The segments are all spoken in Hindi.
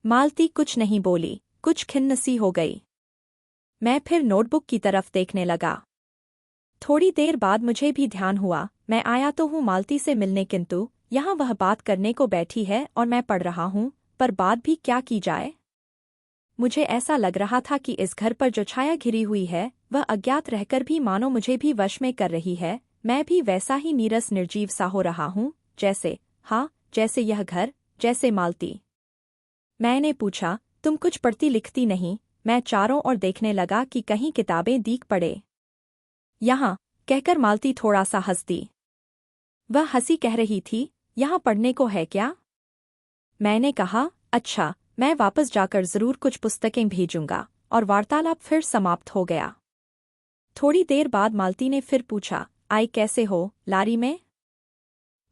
मालती कुछ नहीं बोली, कुछ खिन्न सी हो गई। मैं फिर नोटबुक की तरफ देखने लगा। थोड़ी देर बाद मुझे भी ध्यान हुआ, मैं आया तो हूँ मालती से मिलने, किंतु यहाँ वह बात करने को बैठी है और मैं पढ़ रहा हूँ, पर बात भी क्या की जाए। मुझे ऐसा लग रहा था कि इस घर पर जो छाया घिरी हुई है वह अज्ञात रहकर भी मानो मुझे भी वश में कर रही है। मैं भी वैसा ही नीरस निर्जीव सा हो रहा हूँ, जैसे यह घर, जैसे मालती। मैंने पूछा, तुम कुछ पढ़ती लिखती नहीं? मैं चारों ओर देखने लगा कि कहीं किताबें दीख पड़े। यहाँ, कहकर मालती थोड़ा सा हंस दी। वह हंसी कह रही थी, यहाँ पढ़ने को है क्या? मैंने कहा, अच्छा, मैं वापस जाकर जरूर कुछ पुस्तकें भेजूंगा, और वार्तालाप फिर समाप्त हो गया। थोड़ी देर बाद मालती ने फिर पूछा, आई कैसे हो, लारी में?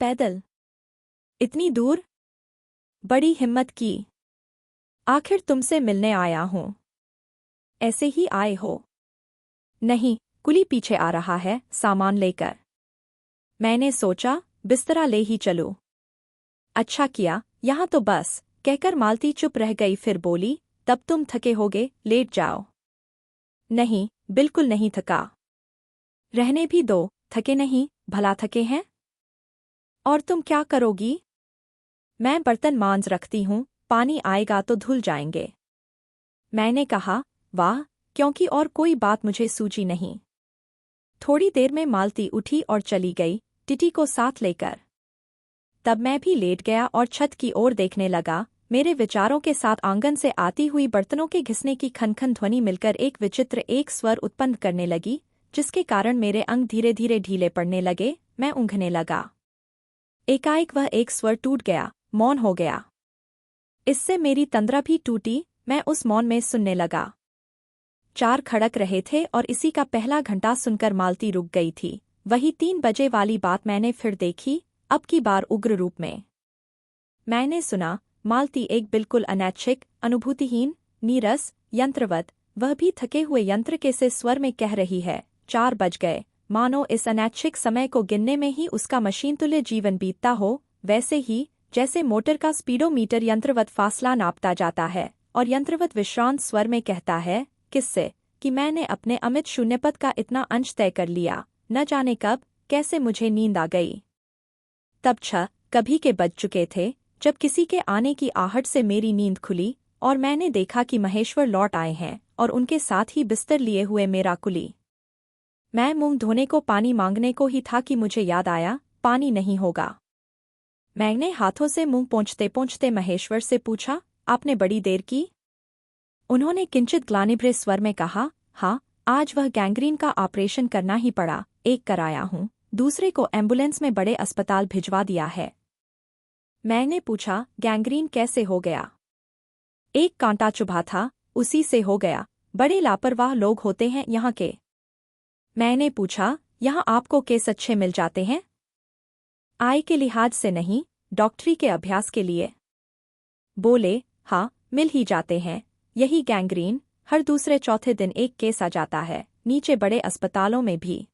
पैदल? इतनी दूर? बड़ी हिम्मत की। आखिर तुमसे मिलने आया हूँ। ऐसे ही आए हो? नहीं, कुली पीछे आ रहा है सामान लेकर। मैंने सोचा, बिस्तरा ले ही चलूं। अच्छा किया, यहाँ तो बस, कहकर मालती चुप रह गई, फिर बोली, तब तुम थके होगे, लेट जाओ। नहीं, बिल्कुल नहीं थका। रहने भी दो, थके नहीं, भला थके हैं? और तुम क्या करोगी? मैं बर्तन मांज रखती हूँ, पानी आएगा तो धुल जाएंगे। मैंने कहा, वाह, क्योंकि और कोई बात मुझे सूझी नहीं। थोड़ी देर में मालती उठी और चली गई, टिटी को साथ लेकर। तब मैं भी लेट गया और छत की ओर देखने लगा। मेरे विचारों के साथ आंगन से आती हुई बर्तनों के घिसने की खनखन ध्वनि मिलकर एक विचित्र एक स्वर उत्पन्न करने लगी, जिसके कारण मेरे अंग धीरे धीरे ढीले पड़ने लगे। मैं ऊँघने लगा। एकाएक वह एक स्वर टूट गया, मौन हो गया। इससे मेरी तंद्रा भी टूटी। मैं उस मौन में सुनने लगा। 4 खड़क रहे थे और इसी का पहला घंटा सुनकर मालती रुक गई थी। वही 3 बजे वाली बात मैंने फिर देखी, अब की बार उग्र रूप में। मैंने सुना, मालती एक बिल्कुल अनैच्छिक, अनुभूतिहीन, नीरस, यंत्रवत, वह भी थके हुए यंत्र के से स्वर में कह रही है, 4 बज गए, मानो इस अनैच्छिक समय को गिनने में ही उसका मशीन तुल्य जीवन बीतता हो, वैसे ही जैसे मोटर का स्पीडोमीटर यंत्रवत फासला नापता जाता है और यंत्रवत विश्रांत स्वर में कहता है, किससे कि मैंने अपने अमित शून्यपद का इतना अंश तय कर लिया। न जाने कब, कैसे मुझे नींद आ गई। तब 6 कभी के बज चुके थे, जब किसी के आने की आहट से मेरी नींद खुली और मैंने देखा कि महेश्वर लौट आए हैं और उनके साथ ही बिस्तर लिए हुए मेरा कुली। मैं मुंह धोने को पानी मांगने को ही था कि मुझे याद आया, पानी नहीं होगा। मैंने हाथों से मुंह पोंछते पोंछते महेश्वर से पूछा, आपने बड़ी देर की? उन्होंने किंचित ग्लानिभरे स्वर में कहा, हाँ, आज वह गैंग्रीन का ऑपरेशन करना ही पड़ा। एक कराया हूँ, दूसरे को एम्बुलेंस में बड़े अस्पताल भिजवा दिया है। मैंने पूछा, गैंग्रीन कैसे हो गया? एक कांटा चुभा था, उसी से हो गया। बड़े लापरवाह लोग होते हैं यहाँ के। मैंने पूछा, यहाँ आपको केस अच्छे मिल जाते हैं? आय के लिहाज से नहीं, डॉक्टरी के अभ्यास के लिए। बोले, हाँ, मिल ही जाते हैं। यही गैंग्रीन, हर दूसरे चौथे दिन एक केस आ जाता है, नीचे बड़े अस्पतालों में भी।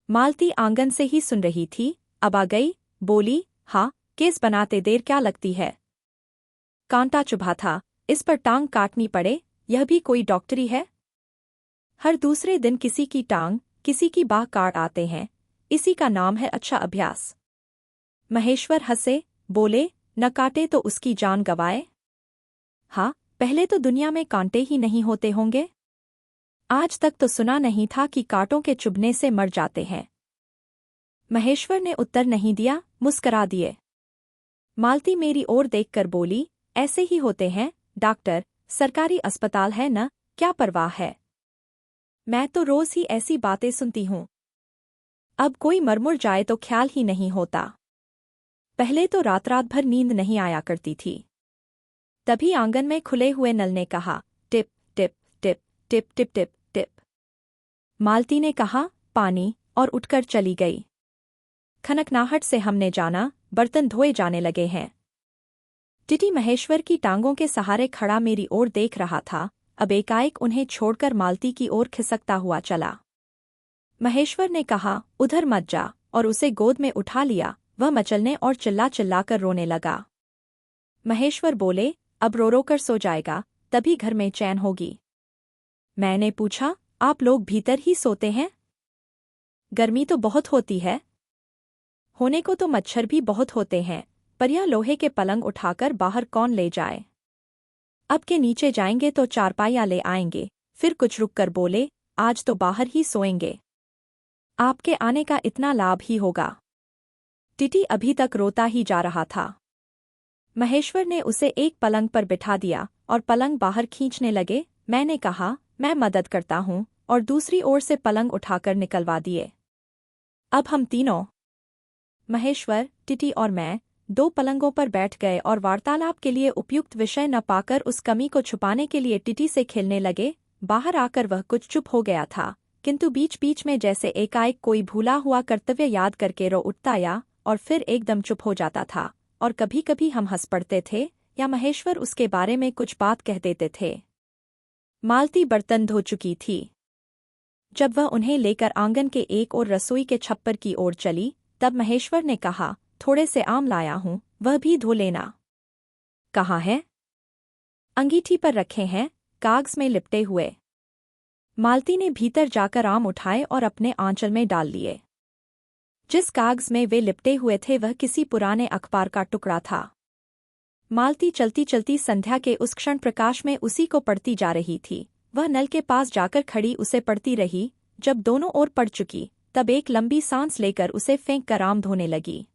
मालती आंगन से ही सुन रही थी, अब आ गई, बोली, हाँ, केस बनाते देर क्या लगती है? कांटा चुभा था, इस पर टांग काटनी पड़े, यह भी कोई डॉक्टरी है? हर दूसरे दिन किसी की टांग, किसी की बाह काट आते हैं, इसी का नाम है अच्छा अभ्यास। महेश्वर हंसे, बोले, न काटे तो उसकी जान गवाए। हाँ, पहले तो दुनिया में कांटे ही नहीं होते होंगे। आज तक तो सुना नहीं था कि कांटों के चुभने से मर जाते हैं। महेश्वर ने उत्तर नहीं दिया, मुस्करा दिए। मालती मेरी ओर देखकर बोली, ऐसे ही होते हैं, डॉक्टर, सरकारी अस्पताल है न, क्या परवाह है। मैं तो रोज ही ऐसी बातें सुनती हूँ। अब कोई मरमुर जाए तो ख्याल ही नहीं होता। पहले तो रात रात भर नींद नहीं आया करती थी। तभी आंगन में खुले हुए नल ने कहा, टिप टिप टिप टिप टिप टिप टिप। मालती ने कहा, पानी, और उठकर चली गई। खनकनाहट से हमने जाना, बर्तन धोए जाने लगे हैं। टिटी महेश्वर की टांगों के सहारे खड़ा मेरी ओर देख रहा था, अब एकाएक उन्हें छोड़कर मालती की ओर खिसकता हुआ चला। महेश्वर ने कहा, उधर मत जा, और उसे गोद में उठा लिया। वह मचलने और चिल्ला चिल्लाकर रोने लगा। महेश्वर बोले, अब रो रो कर सो जाएगा, तभी घर में चैन होगी। मैंने पूछा, आप लोग भीतर ही सोते हैं? गर्मी तो बहुत होती है। होने को तो मच्छर भी बहुत होते हैं, पर यह लोहे के पलंग उठाकर बाहर कौन ले जाए? अब के नीचे जाएंगे तो चारपाइयाँ ले आएंगे। फिर कुछ रुक कर बोले, आज तो बाहर ही सोएंगे। आपके आने का इतना लाभ ही होगा। टिटी अभी तक रोता ही जा रहा था। महेश्वर ने उसे एक पलंग पर बिठा दिया और पलंग बाहर खींचने लगे। मैंने कहा, मैं मदद करता हूँ, और दूसरी ओर से पलंग उठाकर निकलवा दिए। अब हम तीनों, महेश्वर, टिटी और मैं, दो पलंगों पर बैठ गए और वार्तालाप के लिए उपयुक्त विषय न पाकर उस कमी को छुपाने के लिए टिटी से खेलने लगे। बाहर आकर वह कुछ चुप हो गया था, किंतु बीच बीच में जैसे एकाएक कोई भूला हुआ कर्तव्य याद करके रो उठता या और फिर एकदम चुप हो जाता था, और कभी कभी हम हंस पड़ते थे या महेश्वर उसके बारे में कुछ बात कह देते थे। मालती बर्तन धो चुकी थी। जब वह उन्हें लेकर आंगन के एक और रसोई के छप्पर की ओर चली, तब महेश्वर ने कहा, थोड़े से आम लाया हूँ, वह भी धो लेना। कहाँ है? अंगीठी पर रखे हैं, कागज में लिपटे हुए। मालती ने भीतर जाकर आम उठाए और अपने आंचल में डाल लिए। जिस कागज में वे लिपटे हुए थे वह किसी पुराने अखबार का टुकड़ा था। मालती चलती चलती संध्या के उस क्षण प्रकाश में उसी को पढ़ती जा रही थी। वह नल के पास जाकर खड़ी उसे पढ़ती रही। जब दोनों ओर पढ़ चुकी, तब एक लंबी सांस लेकर उसे फेंक कर आम धोने लगी।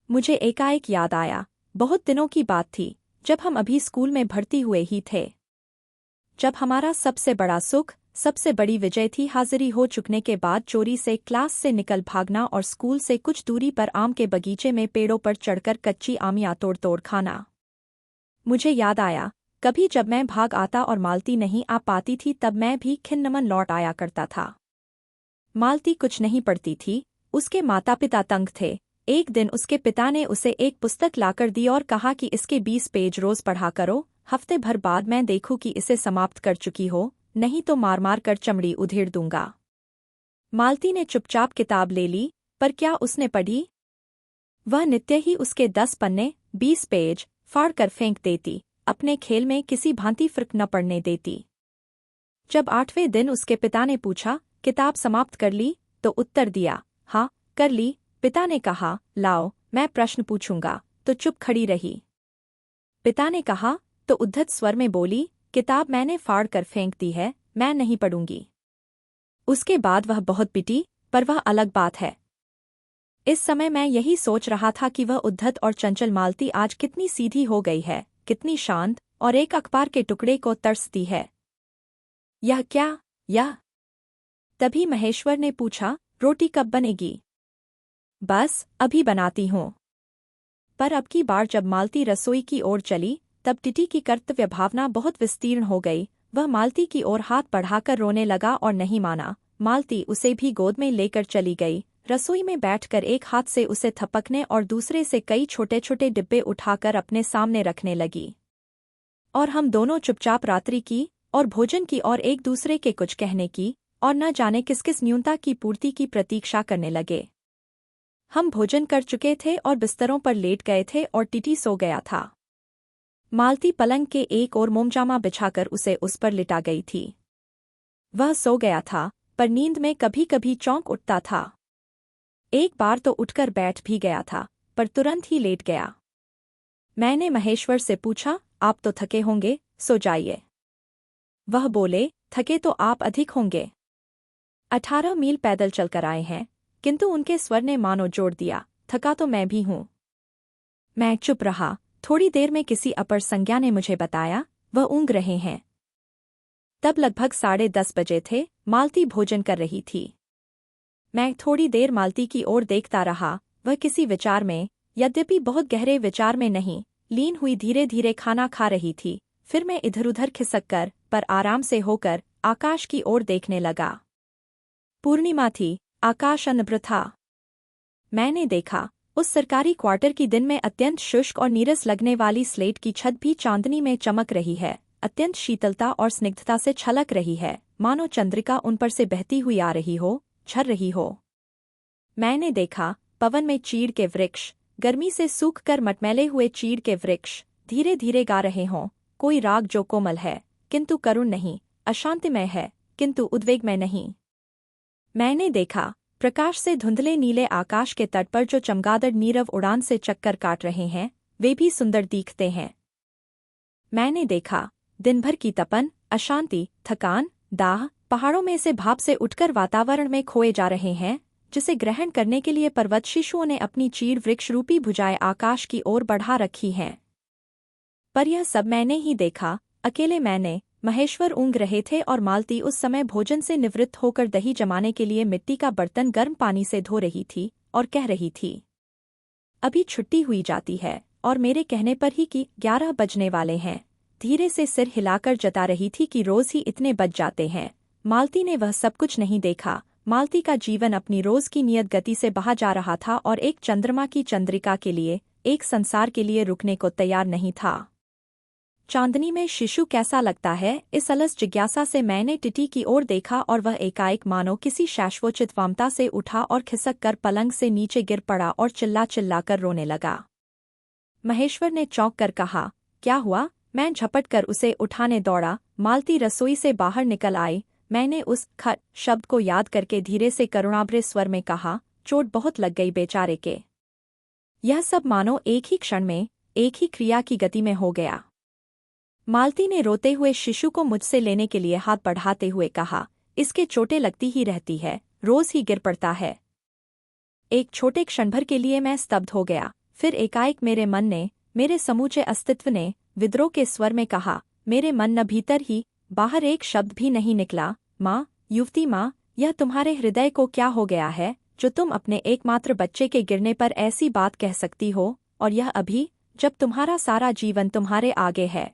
मुझे एकाएक याद आया, बहुत दिनों की बात थी, जब हम अभी स्कूल में भर्ती हुए ही थे। जब हमारा सबसे बड़ा सुख, सबसे बड़ी विजय थी हाजिरी हो चुकने के बाद चोरी से क्लास से निकल भागना और स्कूल से कुछ दूरी पर आम के बगीचे में पेड़ों पर चढ़कर कच्ची आमियाँ तोड़ तोड़ खाना। मुझे याद आया, कभी जब मैं भाग आता और मालती नहीं आ पाती थी तब मैं भी खिन्नमन लौट आया करता था। मालती कुछ नहीं पढ़ती थी, उसके माता पिता तंग थे। एक दिन उसके पिता ने उसे एक पुस्तक लाकर दी और कहा कि इसके 20 पेज रोज पढ़ा करो, हफ्ते भर बाद मैं देखूं कि इसे समाप्त कर चुकी हो, नहीं तो मार मार कर चमड़ी उधेड़ दूंगा। मालती ने चुपचाप किताब ले ली, पर क्या उसने पढ़ी? वह नित्य ही उसके 10 पन्ने, 20 पेज फाड़ कर फेंक देती, अपने खेल में किसी भांति फर्क न पड़ने देती। जब 8वें दिन उसके पिता ने पूछा, किताब समाप्त कर ली? तो उत्तर दिया, हाँ, कर ली। पिता ने कहा, लाओ, मैं प्रश्न पूछूंगा, तो चुप खड़ी रही। पिता ने कहा, तो उद्धत स्वर में बोली, किताब मैंने फाड़ कर फेंक दी है, मैं नहीं पढ़ूंगी। उसके बाद वह बहुत पिटी, पर वह अलग बात है। इस समय मैं यही सोच रहा था कि वह उद्धत और चंचल मालती आज कितनी सीधी हो गई है, कितनी शांत, और एक अखबार के टुकड़े को तरसती है। यह क्या? यह? तभी महेश्वर ने पूछा, रोटी कब बनेगी? बस, अभी बनाती हूँ। पर अब की बार जब मालती रसोई की ओर चली, तब टिटी की कर्तव्य भावना बहुत विस्तीर्ण हो गई। वह मालती की ओर हाथ बढ़ाकर रोने लगा और नहीं माना। मालती उसे भी गोद में लेकर चली गई। रसोई में बैठकर एक हाथ से उसे थपकने और दूसरे से कई छोटे छोटे डिब्बे उठाकर अपने सामने रखने लगी। और हम दोनों चुपचाप रात्रि की और भोजन की और एक दूसरे के कुछ कहने की और न जाने किस किस न्यूनता की पूर्ति की प्रतीक्षा करने लगे। हम भोजन कर चुके थे और बिस्तरों पर लेट गए थे और टिटी सो गया था। मालती पलंग के एक ओर मोमजामा बिछाकर उसे उस पर लिटा गई थी। वह सो गया था, पर नींद में कभी कभी चौंक उठता था। एक बार तो उठकर बैठ भी गया था, पर तुरंत ही लेट गया। मैंने महेश्वर से पूछा, आप तो थके होंगे, सो जाइए। वह बोले, थके तो आप अधिक होंगे। 18 मील पैदल चलकर आए हैं, किंतु उनके स्वर ने मानो जोड़ दिया, थका तो मैं भी हूँ। मैं चुप रहा। थोड़ी देर में किसी अपर संज्ञा ने मुझे बताया, वह ऊँग रहे हैं। तब लगभग 10:30 बजे थे। मालती भोजन कर रही थी। मैं थोड़ी देर मालती की ओर देखता रहा। वह किसी विचार में, यद्यपि बहुत गहरे विचार में नहीं, लीन हुई धीरे धीरे खाना खा रही थी। फिर मैं इधर उधर खिसक कर, पर आराम से होकर, आकाश की ओर देखने लगा। पूर्णिमा थी, आकाश अनभ्र था। मैंने देखा, उस सरकारी क्वार्टर की दिन में अत्यंत शुष्क और नीरस लगने वाली स्लेट की छत भी चांदनी में चमक रही है, अत्यंत शीतलता और स्निग्धता से छलक रही है, मानो चंद्रिका उन पर से बहती हुई आ रही हो, झर रही हो। मैंने देखा, पवन में चीड़ के वृक्ष, गर्मी से सूख कर मटमैले हुए चीड़ के वृक्ष, धीरे धीरे गा रहे हों, कोई राग जो कोमल है किंतु करुण नहीं, अशांतिमय है किंतु उद्वेगमय नहीं। मैंने देखा, प्रकाश से धुंधले नीले आकाश के तट पर जो चमगादड़ नीरव उड़ान से चक्कर काट रहे हैं, वे भी सुंदर दिखते हैं। मैंने देखा, दिन भर की तपन, अशांति, थकान, दाह, पहाड़ों में से भाप से उठकर वातावरण में खोए जा रहे हैं, जिसे ग्रहण करने के लिए पर्वत शिशुओं ने अपनी चीड़ वृक्ष रूपी भुजाएं आकाश की ओर बढ़ा रखी हैं। पर यह सब मैंने ही देखा, अकेले मैंने। महेश्वर ऊँघ रहे थे और मालती उस समय भोजन से निवृत्त होकर दही जमाने के लिए मिट्टी का बर्तन गर्म पानी से धो रही थी और कह रही थी, अभी छुट्टी हुई जाती है और मेरे कहने पर ही कि 11 बजने वाले हैं। धीरे से सिर हिलाकर जता रही थी कि रोज ही इतने बज जाते हैं। मालती ने वह सब कुछ नहीं देखा। मालती का जीवन अपनी रोज की नियत गति से बहा जा रहा था और एक चंद्रमा की चंद्रिका के लिए, एक संसार के लिए रुकने को तैयार नहीं था। चांदनी में शिशु कैसा लगता है, इस अलस जिज्ञासा से मैंने टिटी की ओर देखा और वह एकाएक मानो किसी शाश्वोचित वामता से उठा और खिसक कर पलंग से नीचे गिर पड़ा और चिल्ला चिल्लाकर रोने लगा। महेश्वर ने चौंक कर कहा, क्या हुआ? मैं झपट कर उसे उठाने दौड़ा। मालती रसोई से बाहर निकल आई। मैंने उस खट शब्द को याद करके धीरे से करुणाभरे स्वर में कहा, चोट बहुत लग गई बेचारे के। यह सब मानो एक ही क्षण में, एक ही क्रिया की गति में हो गया। मालती ने रोते हुए शिशु को मुझसे लेने के लिए हाथ बढ़ाते हुए कहा, इसके चोटें लगती ही रहती है, रोज ही गिर पड़ता है। एक छोटे क्षण भर के लिए मैं स्तब्ध हो गया। फिर एकाएक मेरे मन ने, मेरे समूचे अस्तित्व ने विद्रोह के स्वर में कहा, मेरे मन न भीतर ही बाहर एक शब्द भी नहीं निकला, माँ, युवती माँ, यह तुम्हारे हृदय को क्या हो गया है, जो तुम अपने एकमात्र बच्चे के गिरने पर ऐसी बात कह सकती हो, और यह अभी, जब तुम्हारा सारा जीवन तुम्हारे आगे है।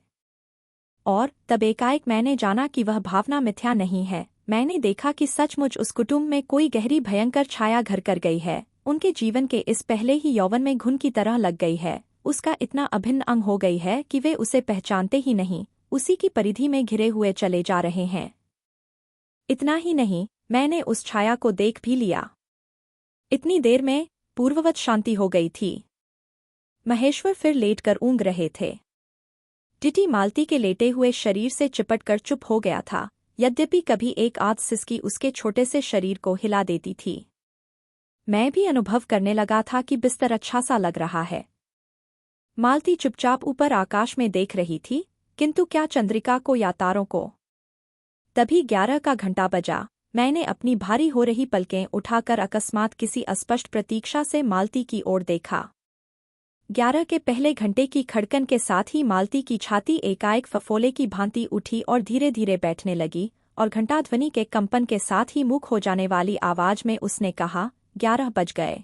और तब एकाएक मैंने जाना कि वह भावना मिथ्या नहीं है। मैंने देखा कि सचमुच उस कुटुंब में कोई गहरी भयंकर छाया घर कर गई है। उनके जीवन के इस पहले ही यौवन में घुन की तरह लग गई है। उसका इतना अभिन्न अंग हो गई है कि वे उसे पहचानते ही नहीं, उसी की परिधि में घिरे हुए चले जा रहे हैं। इतना ही नहीं, मैंने उस छाया को देख भी लिया। इतनी देर में पूर्ववत शांति हो गई थी। महेश्वर फिर लेटकर ऊँघ रहे थे। टिटी मालती के लेटे हुए शरीर से चिपटकर चुप हो गया था, यद्यपि कभी एक आध सिसकी उसके छोटे से शरीर को हिला देती थी। मैं भी अनुभव करने लगा था कि बिस्तर अच्छा सा लग रहा है। मालती चुपचाप ऊपर आकाश में देख रही थी, किंतु क्या चंद्रिका को या तारों को। तभी 11 का घंटा बजा। मैंने अपनी भारी हो रही पलकें उठाकर अकस्मात किसी अस्पष्ट प्रतीक्षा से मालती की ओर देखा। 11 के पहले घंटे की खड़कन के साथ ही मालती की छाती एकाएक फफोले की भांति उठी और धीरे धीरे बैठने लगी, और घंटाध्वनि के कंपन के साथ ही मुख हो जाने वाली आवाज में उसने कहा, 11 बज गए।